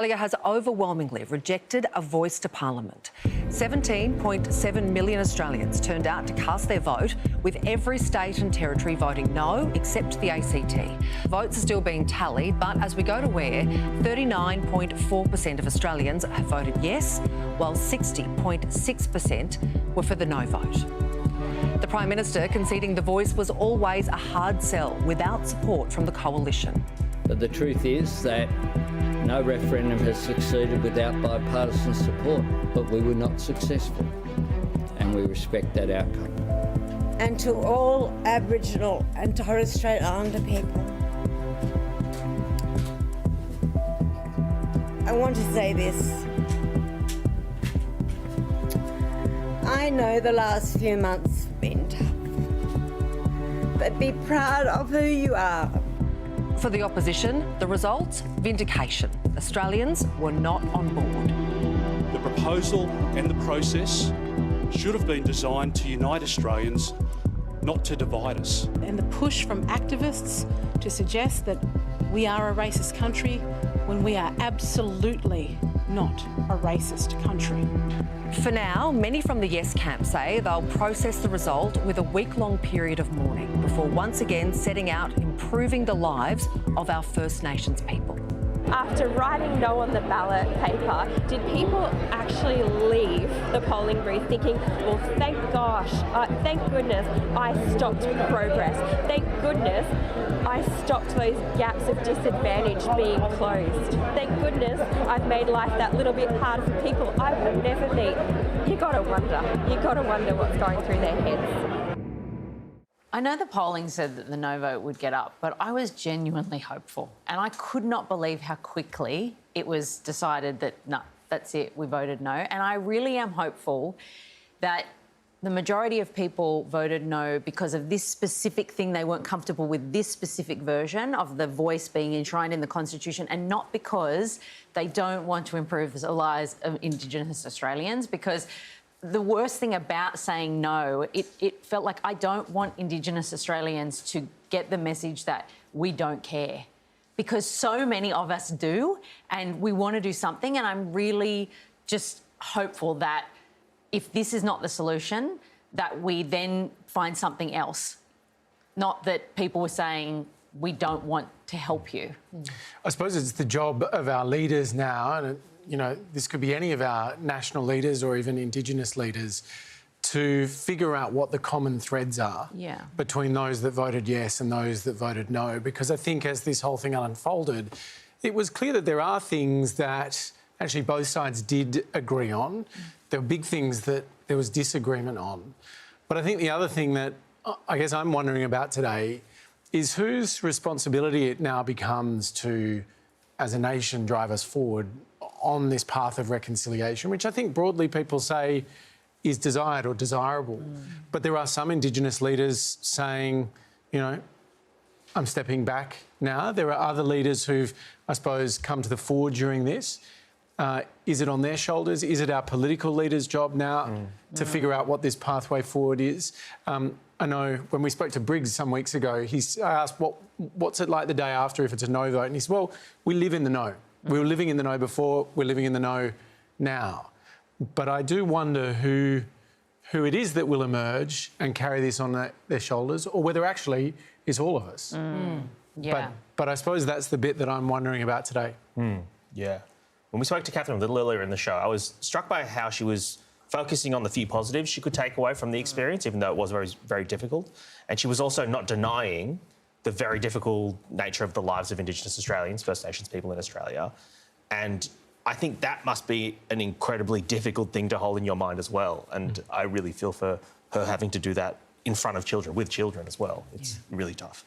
Australia has overwhelmingly rejected a voice to Parliament. 17.7 million Australians turned out to cast their vote, with every state and territory voting no, except the ACT. Votes are still being tallied, but as we go to air, 39.4% of Australians have voted yes, while 60.6% were for the no vote. The Prime Minister conceding the voice was always a hard sell without support from the coalition. But the truth is that no referendum has succeeded without bipartisan support, but we were not successful, and we respect that outcome. And to all Aboriginal and Torres Strait Islander people, I want to say this. I know the last few months have been tough, but be proud of who you are. For the opposition, the result? Vindication. Australians were not on board. The proposal and the process should have been designed to unite Australians, not to divide us. And the push from activists to suggest that we are a racist country when we are absolutely not a racist country. For now, many from the Yes camp say they'll process the result with a week-long period of mourning before once again setting out improving the lives of our First Nations people. After writing no on the ballot paper, did people actually leave the polling booth thinking, well, thank goodness I stopped progress. Thank goodness I stopped those gaps of disadvantage being closed. Thank goodness I've made life that little bit harder for people I would never meet. You gotta wonder what's going through their heads. I know the polling said that the no vote would get up, but I was genuinely hopeful. And I could not believe how quickly it was decided that, no, that's it, we voted no. And I really am hopeful that the majority of people voted no because of this specific thing. They weren't comfortable with this specific version of the voice being enshrined in the Constitution, and not because they don't want to improve the lives of Indigenous Australians, because the worst thing about saying no, it felt like I don't want Indigenous Australians to get the message that we don't care, because so many of us do, and we want to do something. And I'm really just hopeful that if this is not the solution, that we then find something else. Not that people were saying, we don't want to help you. I suppose it's the job of our leaders now, and you know, this could be any of our national leaders or even Indigenous leaders, to figure out what the common threads are between those that voted yes and those that voted no. Because I think as this whole thing unfolded, it was clear that there are things that actually both sides did agree on. There were big things that there was disagreement on. But I think the other thing that I guess I'm wondering about today is whose responsibility it now becomes to, as a nation, drive us forward on this path of reconciliation, which I think broadly people say is desired or desirable. But there are some Indigenous leaders saying, you know, I'm stepping back now. There are other leaders who've, I suppose, come to the fore during this. Is it on their shoulders? Is it our political leaders' job now to figure out what this pathway forward is? I know when we spoke to Briggs some weeks ago, I asked, what's it like the day after if it's a no vote? And he said, well, we live in the no. We were living in the no before, we're living in the no now. But I do wonder who it is that will emerge and carry this on their shoulders, or whether actually it's all of us. But I suppose that's the bit that I'm wondering about today. Yeah. When we spoke to Catherine a little earlier in the show, I was struck by how she was focusing on the few positives she could take away from the experience, even though it was very, very difficult. And she was also not denying the very difficult nature of the lives of Indigenous Australians, First Nations people in Australia. And I think that must be an incredibly difficult thing to hold in your mind as well. And I really feel for her having to do that in front of children, with children as well. It's really tough.